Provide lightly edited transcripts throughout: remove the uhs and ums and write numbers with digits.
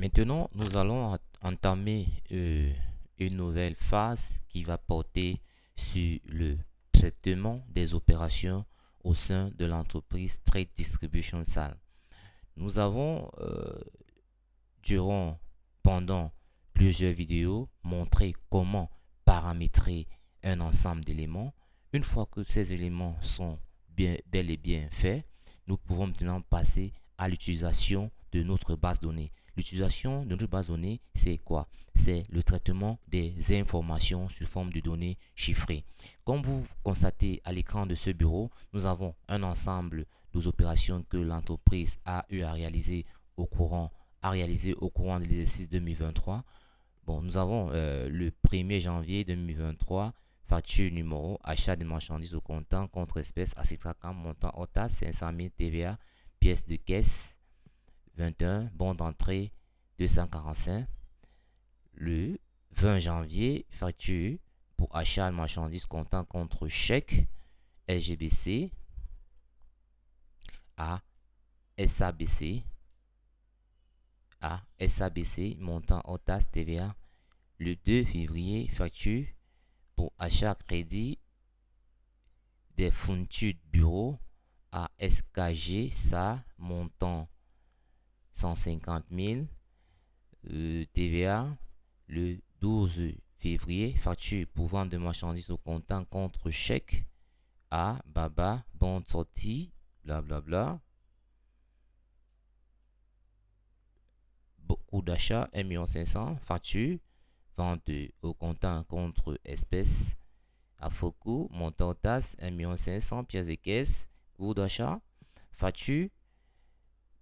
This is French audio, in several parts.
Maintenant, nous allons entamer une nouvelle phase qui va porter sur le traitement des opérations au sein de l'entreprise Trade Distribution SAL. Nous avons, pendant plusieurs vidéos, montré comment paramétrer un ensemble d'éléments. Une fois que ces éléments sont bel et bien faits, nous pouvons maintenant passer à l'utilisation de notre base de données. L'utilisation de notre base de données, c'est quoi? C'est le traitement des informations sous forme de données chiffrées. Comme vous constatez à l'écran de ce bureau, nous avons un ensemble d'opérations que l'entreprise a eu à réaliser au courant de l'exercice 2023. Bon, nous avons le 1er janvier 2023, facture numéro achat de marchandises au comptant contre espèce à Citracam, montant OTA 500 000 TVA, pièce de caisse 21, bon d'entrée 245. Le 20 janvier, facture pour achat de marchandises comptant contre chèque SGBC à SABC, montant OTAS TVA. Le 2 février, facture pour achat crédit des fournitures de bureau à SKG, ça, montant 150 000 TVA. Le 12 février, facture pour vente de marchandises au comptant contre chèque à Baba, bon sortie, blablabla. Beaucoup d'achat, 1 500 000, facture, vente au comptant contre espèce à Foku, montant TAS, 1 500 000, pièces de caisse, coût d'achat, facture,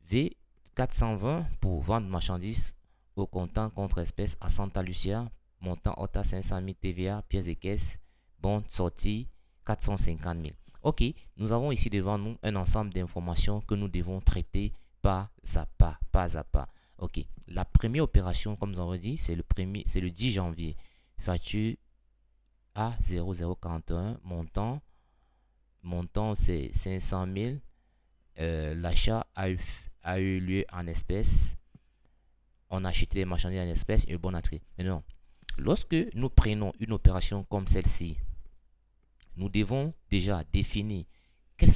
V 420 pour vente marchandises au comptant contre espèce à Santa Lucia, montant OTA 500 000 TVA, pièces de caisse, bon sortie 450 000. Ok, nous avons ici devant nous un ensemble d'informations que nous devons traiter pas à pas, pas à pas. Ok, la première opération, comme nous avons dit, c'est le 10 janvier. Facture A0041, montant c'est 500 000. L'achat a eu lieu en espèces. On a acheté les marchandises en espèces et bon entrée. Maintenant, lorsque nous prenons une opération comme celle-ci, nous devons déjà définir quel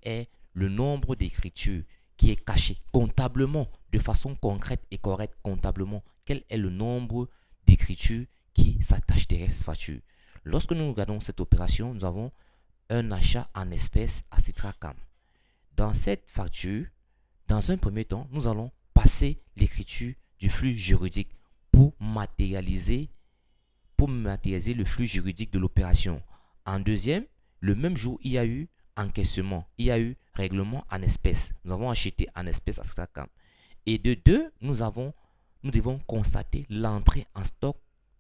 est le nombre d'écritures qui est caché comptablement, de façon concrète et correcte comptablement. Quel est le nombre d'écritures qui s'attachent derrière cette facture? Lorsque nous regardons cette opération, nous avons un achat en espèces à Citracam. Dans cette facture, dans un premier temps, nous allons passer l'écriture du flux juridique pour matérialiser le flux juridique de l'opération. En deuxième, le même jour, il y a eu encaissement, il y a eu règlement en espèces. Nous avons acheté en espèces à Citracam. Et de deux, nous devons constater l'entrée en stock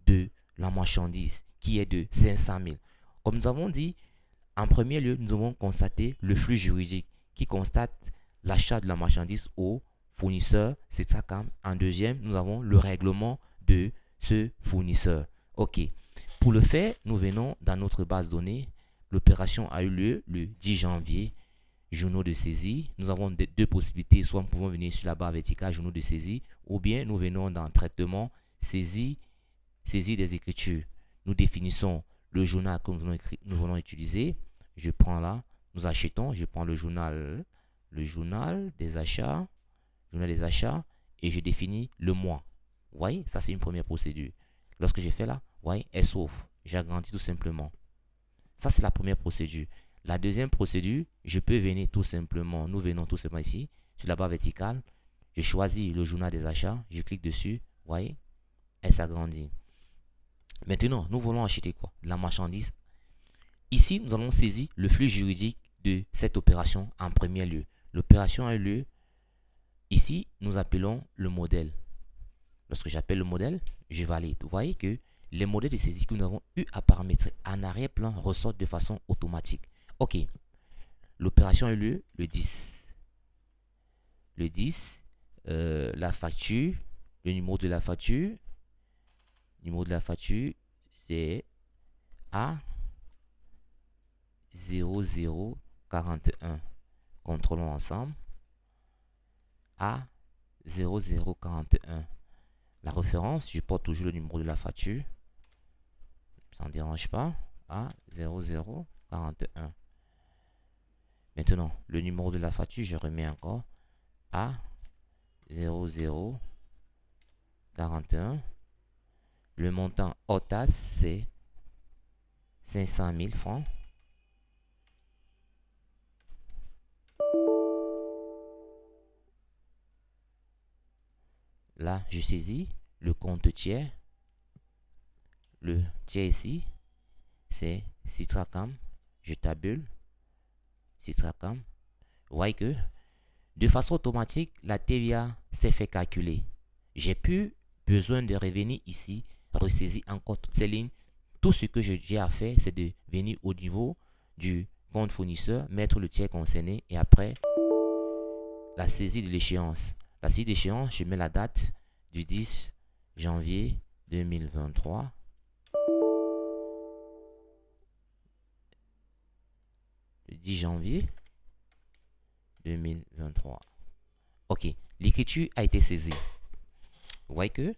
de la marchandise qui est de 500 000. Comme nous avons dit, en premier lieu, nous devons constater le flux juridique qui constate l'achat de la marchandise au fournisseur Citracam. En deuxième, nous avons le règlement de ce fournisseur. Ok. Pour le faire, nous venons dans notre base de données. L'opération a eu lieu le 10 janvier. Journaux de saisie. Nous avons deux possibilités. Soit nous pouvons venir sur la barre verticale, journaux de saisie, ou bien nous venons dans traitement, saisie des écritures. Nous définissons le journal que nous voulons utiliser. Je prends là, nous achetons, je prends le journal des achats, et je définis le mois. Vous voyez, ça c'est une première procédure. Lorsque j'ai fait là, vous voyez, elle s'ouvre. J'agrandis tout simplement. Ça c'est la première procédure. La deuxième procédure, je peux venir tout simplement, nous venons tout simplement ici, sur la barre verticale, je choisis le journal des achats, je clique dessus, vous voyez, elle s'agrandit. Maintenant, nous voulons acheter quoi? De la marchandise. Ici, nous allons saisir le flux juridique de cette opération en premier lieu. L'opération a eu lieu. Ici, nous appelons le modèle. Lorsque j'appelle le modèle, je valide. Vous voyez que les modèles de saisie que nous avons eu à paramétrer en arrière-plan ressortent de façon automatique. Ok. L'opération a eu lieu le 10. Le 10, la facture, le numéro de la facture. Le numéro de la facture, c'est A0041. Contrôlons ensemble. 0041. La référence, je porte toujours le numéro de la facture. Ça ne dérange pas. À 0041. Maintenant, le numéro de la facture, je remets encore à 0041. Le montant OTAS, c'est 500 000 francs. Là, je saisis le compte tiers. Le tiers ici, c'est Citracam. Je tabule Citracam. Vous voyez que de façon automatique, la TVA s'est fait calculer. J'ai plus besoin de revenir ici, ressaisir encore toutes ces lignes. Tout ce que j'ai à faire, c'est de venir au niveau du compte fournisseur, mettre le tiers concerné et après la saisie de l'échéance. La saisie d'échéance, je mets la date du 10 janvier 2023. Le 10 janvier 2023. Ok, l'écriture a été saisie. Vous voyez que,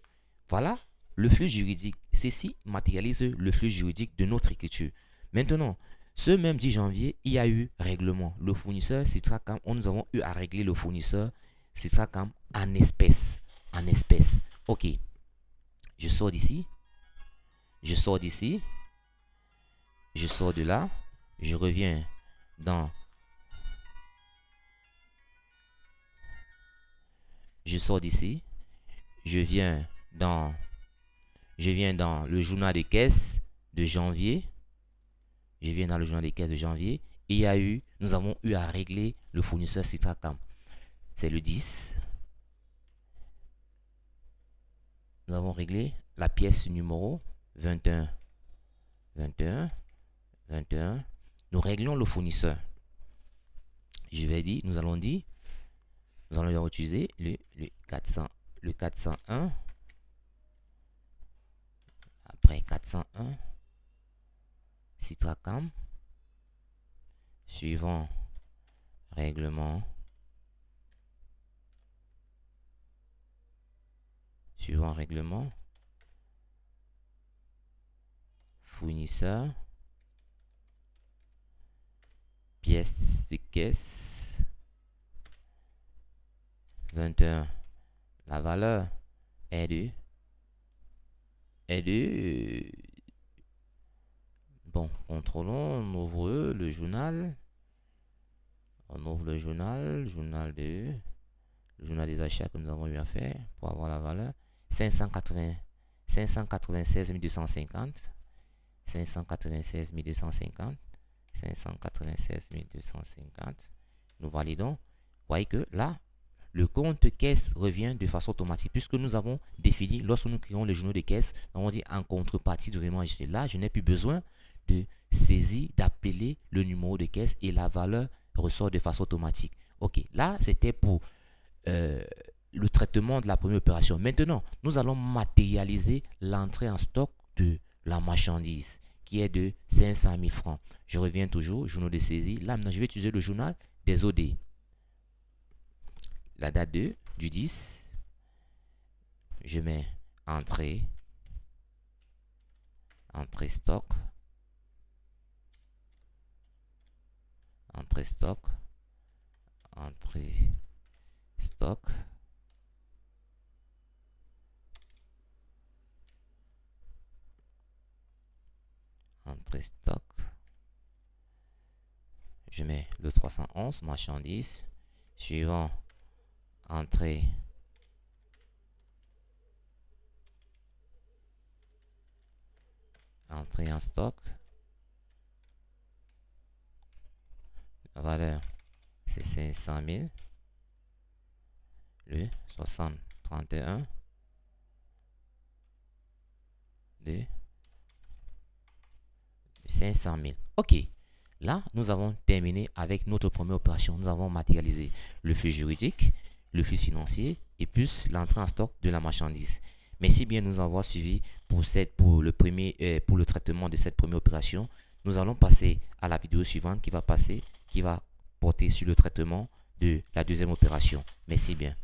voilà, le flux juridique. Ceci matérialise le flux juridique de notre écriture. Maintenant, ce même 10 janvier, il y a eu règlement. Le fournisseur Citracam, nous avons eu à régler le fournisseur Citracam en espèces. En espèces. Ok. Je sors d'ici. Je sors d'ici. Je sors de là. Je reviens dans... Je sors d'ici. Je viens dans le journal de caisse de janvier. Je viens dans le journal de caisse de janvier. Et nous avons eu à régler le fournisseur Citracam. C'est le 10. Nous avons réglé la pièce numéro 21. 21. 21. Nous réglons le fournisseur. Nous allons utiliser le 401. Après 401. Citracam. Suivant règlement. Suivant règlement. Fournisseur. Pièce de caisse. 21. La valeur est de... Bon, contrôlons, on ouvre le journal. On ouvre le journal des achats que nous avons eu à faire pour avoir la valeur. 596 250. 596 250. 596 250. Nous validons. Vous voyez que là, le compte caisse revient de façon automatique puisque nous avons défini, lorsque nous créons les journaux de caisse, nous avons dit en contrepartie de vraiment là, je n'ai plus besoin de saisir, d'appeler le numéro de caisse et la valeur ressort de façon automatique. Ok, là c'était pour le traitement de la première opération. Maintenant, nous allons matérialiser l'entrée en stock de la marchandise qui est de 500 000 francs. Je reviens toujours, journaux de saisie. Là, maintenant, je vais utiliser le journal des OD. La date du 10. Je mets entrée stock. Entrée stock. Entrée stock. Entrée stock. Je mets le 311 marchandise. Suivant entrée en stock. La valeur c'est 500 000. Le 6031 de 500 000. Ok. Là, nous avons terminé avec notre première opération. Nous avons matérialisé le flux juridique, le flux financier et plus l'entrée en stock de la marchandise. Merci bien de nous avoir suivis pour le traitement de cette première opération. Nous allons passer à la vidéo suivante qui va porter sur le traitement de la deuxième opération. Merci bien.